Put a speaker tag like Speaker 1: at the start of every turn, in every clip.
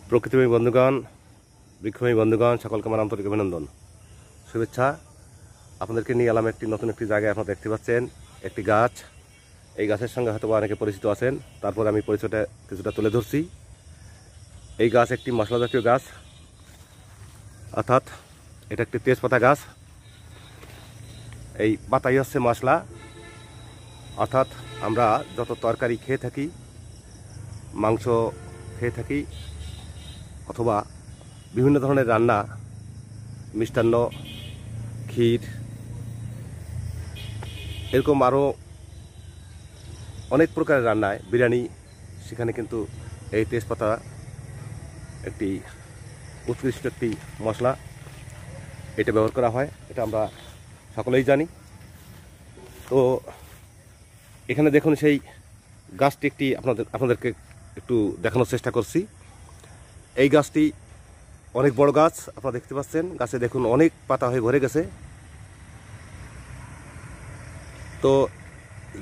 Speaker 1: প্রকৃতিপ্রেমী বন্ধুগণ, বৃক্ষপ্রেমী বন্ধুগণ, সকলকে আমার আন্তরিক অভিনন্দন, শুভেচ্ছা। আপনাদেরকে নিয়ে এলাম নতুন একটি জায়গায়। আপনারা দেখতে পাচ্ছেন একটি গাছ। এই গাছের সঙ্গে হয়তো অনেকে পরিচিত আছেন, তারপর আমি পরিচয়টা কিছুটা তুলে ধরছি। এই গাছ একটি মশলা জাতীয় গাছ, অর্থাৎ এটা একটি তেজপাতা গাছ। এই পাতাই হচ্ছে মশলা, অর্থাৎ আমরা যত তরকারি খেয়ে থাকি, মাংস খেয়ে থাকি, অথবা বিভিন্ন ধরনের রান্না, মিষ্টান্ন, ক্ষীর, এরকম আরও অনেক প্রকারের রান্নায়, বিরিয়ানি, সেখানে কিন্তু এই তেজপাতা একটি উৎকৃষ্ট একটি মশলা। এটা ব্যবহার করা হয়, এটা আমরা সকলেই জানি। তো এখানে দেখুন সেই গাছটি একটি আপনাদেরকে একটু দেখানোর চেষ্টা করছি। এই গাছটি অনেক বড় গাছ, আপনারা দেখতে পাচ্ছেন। গাছে দেখুন অনেক পাতা হয়ে ভরে গেছে। তো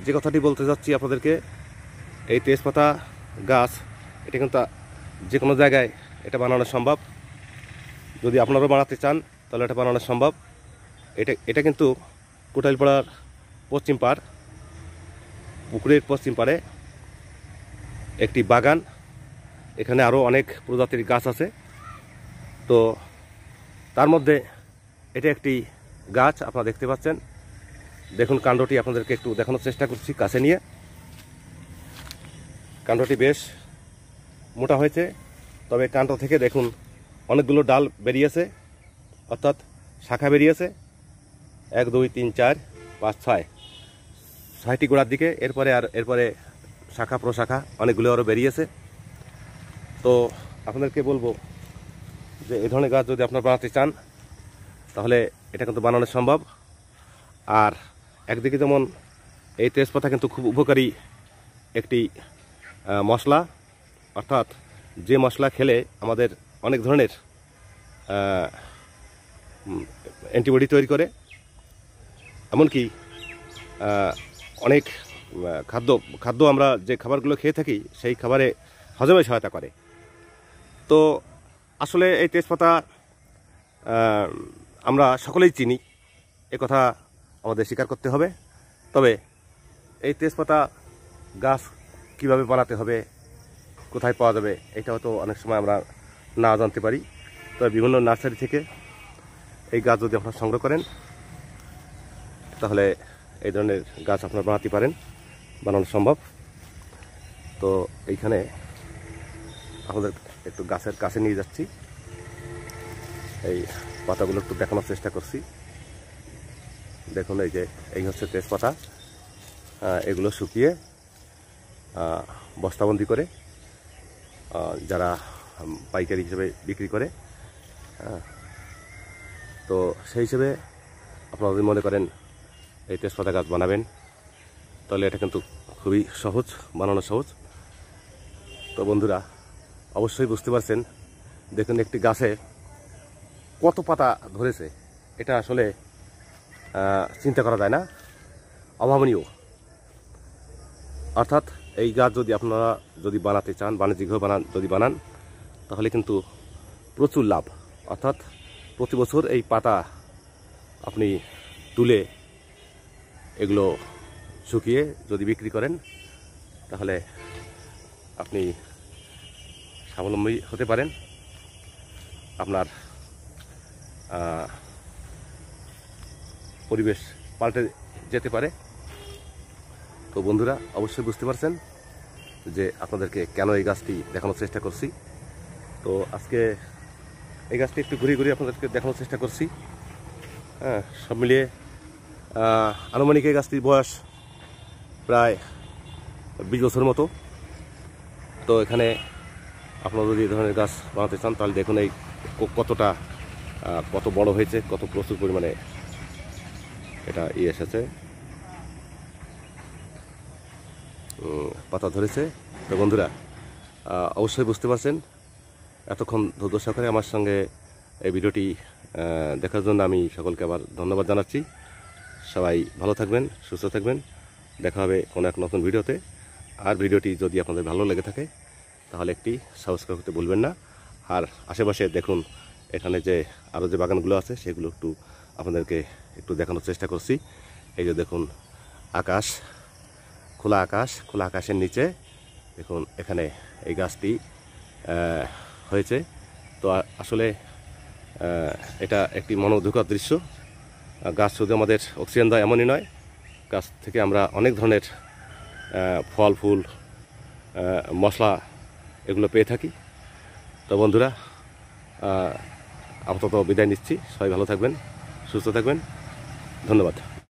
Speaker 1: যে কথাটি বলতে যাচ্ছি আপনাদেরকে, এই তেজপাতা গাছ এটা কিন্তু যে কোনো জায়গায় এটা বানানো সম্ভব। যদি আপনারাও বানাতে চান তাহলে এটা বানানো সম্ভব। এটা কিন্তু কোটাইলপাড়ার পশ্চিম পাড়, পুকুরের পশ্চিম পাড়ে একটি বাগান। এখানে আরও অনেক প্রজাতির গাছ আছে। তো তার মধ্যে এটা একটি গাছ, আপনারা দেখতে পাচ্ছেন। দেখুন কাণ্ডটি আপনাদেরকে একটু দেখানোর চেষ্টা করছি কাছে নিয়ে। কাণ্ডটি বেশ মোটা হয়েছে, তবে কাণ্ড থেকে দেখুন অনেকগুলো ডাল বেরিয়েছে, অর্থাৎ শাখা বেরিয়েছে। 1 2 3 4 5 6টি গোড়ার দিকে। এরপরে শাখা প্রশাখা অনেকগুলো আরও বেরিয়েছে। তো আপনাদেরকে বলবো যে এই ধরনের গাছ যদি আপনারা বানাতে চান তাহলে এটা কিন্তু বানানো সম্ভব। আর একদিকে যেমন এই তেজপাতা কিন্তু খুব উপকারী একটি মশলা, অর্থাৎ যে মশলা খেলে আমাদের অনেক ধরনের অ্যান্টিবডি তৈরি করে, এমনকি অনেক খাদ্য আমরা যে খাবারগুলো খেয়ে থাকি সেই খাবারে হজমে সহায়তা করে। তো আসলে এই তেজপাতা আমরা সকলেই চিনি, কথা আমাদের স্বীকার করতে হবে। তবে এই তেজপাতা গাছ কিভাবে বানাতে হবে, কোথায় পাওয়া যাবে, এটা হয়তো অনেক সময় আমরা না জানতে পারি। তবে বিভিন্ন নার্সারি থেকে এই গাছ যদি আপনারা সংগ্রহ করেন তাহলে এই ধরনের গাছ আপনারা বানাতে পারেন, বানানো সম্ভব। তো এইখানে আমাদের একটু গাছের কাছে নিয়ে যাচ্ছি, এই পাতাগুলো একটু দেখানোর চেষ্টা করছি। দেখুন এই হচ্ছে তেজপাতা। এগুলো শুকিয়ে বস্তাবন্দি করে যারা পাইকারি হিসেবে বিক্রি করে, তো সেই হিসেবে আপনারা যদি মনে করেন এই তেজপাতা গাছ বানাবেন তাহলে এটা কিন্তু খুবই সহজ, বানানো সহজ। তো বন্ধুরা অবশ্যই বুঝতে পারছেন, দেখুন একটি গাছে কত পাতা ধরেছে, এটা আসলে চিন্তা করা যায় না, অভাবনীয়। অর্থাৎ এই গাছ যদি আপনারা বানাতে চান, বাণিজ্যিকভাবে যদি বানান তাহলে কিন্তু প্রচুর লাভ। অর্থাৎ প্রতি বছর এই পাতা আপনি তুলে এগুলো শুকিয়ে যদি বিক্রি করেন তাহলে আপনি স্বাবলম্বী হতে পারেন, আপনার পরিবেশ পাল্টে যেতে পারে। তো বন্ধুরা অবশ্যই বুঝতে পারছেন যে আপনাদেরকে কেন এই গাছটি দেখানোর চেষ্টা করছি। তো আজকে এই গাছটি একটু ঘুরিয়ে আপনাদেরকে দেখানোর চেষ্টা করছি। সব মিলিয়ে আনুমানিক এই গাছটির বয়স প্রায় 20 বছরের মতো। তো এখানে আপনারা যদি এই ধরনের গাছ বানাতে চান তাহলে দেখুন এই কত বড় হয়েছে, কত প্রচুর পরিমাণে এটা এসেছে, পাতা ধরেছে। তো বন্ধুরা অবশ্যই বুঝতে পারছেন। এতক্ষণ ধৈর্য সহকারে আমার সঙ্গে এই ভিডিওটি দেখার জন্য আমি সকলকে আবার ধন্যবাদ জানাচ্ছি। সবাই ভালো থাকবেন, সুস্থ থাকবেন। দেখা হবে কোনো এক নতুন ভিডিওতে। আর ভিডিওটি যদি আপনাদের ভালো লেগে থাকে তাহলে একটি সাবস্ক্রাইব করতে ভুলবেন না। আর আশেপাশে দেখুন এখানে যে আরও যে বাগানগুলো আছে সেগুলো একটু আপনাদেরকে একটু দেখানোর চেষ্টা করছি। এই যে দেখুন আকাশ, খোলা আকাশের নিচে দেখুন এখানে এই গাছটি হয়েছে। তো আসলে এটা একটি মনোমুগ্ধকর দৃশ্য। গাছ শুধু আমাদের অক্সিজেন দেয় এমনই নয়, গাছ থেকে আমরা অনেক ধরনের ফল ফুল মশলা এগুলো পেয়ে থাকি। তো বন্ধুরা আপাতত বিদায় নিচ্ছি। সবাই ভালো থাকবেন, সুস্থ থাকবেন। ধন্যবাদ।